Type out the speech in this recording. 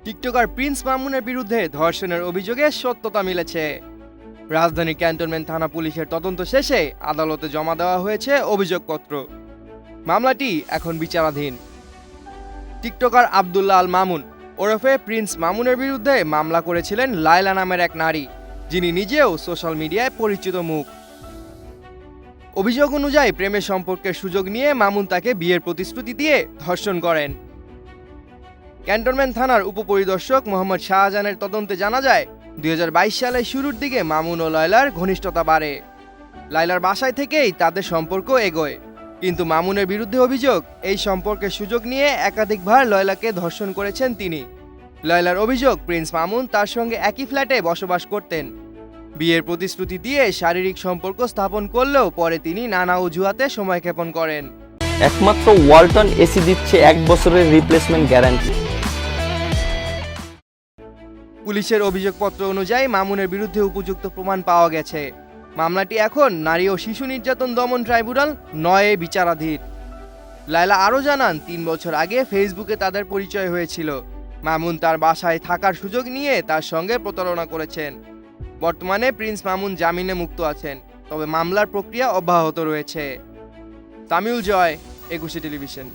TikToker Prince মামুনের বিরুদ্ধে ধর্ষণের অভিযোগে সত্যতা মিলেছে। রাজধানীর ক্যান্টনমেন্ট থানা পুলিশের তদন্ত শেষে আদালতে জমা দেওয়া হয়েছে অভিযোগপত্র। মামলাটি এখন বিচারাধীন। টিকটকার আব্দুল্লাহ আল মামুন ওরফে প্রিন্স মামুনের বিরুদ্ধে মামলা করেছিলেন লায়লা নামের এক নারী, যিনি নিজেও সোশ্যাল মিডিয়ায় পরিচিত মুখ। অভিযোগ অনুযায়ী প্রেমের সম্পর্কের সুযোগ নিয়ে মামুন তাকে বিয়ের প্রতিশ্রুতি দিয়ে ধর্ষণ করেন। ক্যান্টনমেন্ট থানার উপপরিদর্শক মোহাম্মদ শাহজাহানের তদন্তে জানা যায় 2022 সালের শুরুর দিকে মামুন ও লায়লার ঘনিষ্ঠতা বাড়ে। লায়লার বাসায় থেকেই তাদের সম্পর্ক এগোয়, কিন্তু মামুনের বিরুদ্ধে অভিযোগ এই সম্পর্কের সুযোগ নিয়ে একাধিকবার লায়লাকে ধর্ষণ করেছেন তিনি। লায়লার অভিযোগ প্রিন্স মামুন তার সঙ্গে একই ফ্ল্যাটে বসবাস করতেন। বিয়ের প্রতিশ্রুতি দিয়ে শারীরিক সম্পর্ক স্থাপন করলেও পরে তিনি নানা অজুহাতে সময়ক্ষেপণ করেন। একমাত্র ওয়ালটন এসি দিচ্ছে 1 বছরের রিপ্লেসমেন্ট গ্যারান্টি। পুলিশের অভিযোগপত্র অনুযায়ী মামুনের বিরুদ্ধে উপযুক্ত প্রমাণ পাওয়া গেছে। মামলাটি এখন নারী ও শিশু নির্যাতন দমন ট্রাইব্যুনাল 9-এ বিচারাধীন। লায়লা আরও জানান 3 বছর আগে ফেসবুকে তাদের পরিচয় হয়েছিল। মামুন তার বাসায় থাকার সুযোগ নিয়ে তার সঙ্গে প্রতারণা করেছেন। বর্তমানে প্রিন্স মামুন জামিনে মুক্ত আছেন, তবে মামলার প্রক্রিয়া অব্যাহত রয়েছে। তামিউল জয়, 21 টেলিভিশন।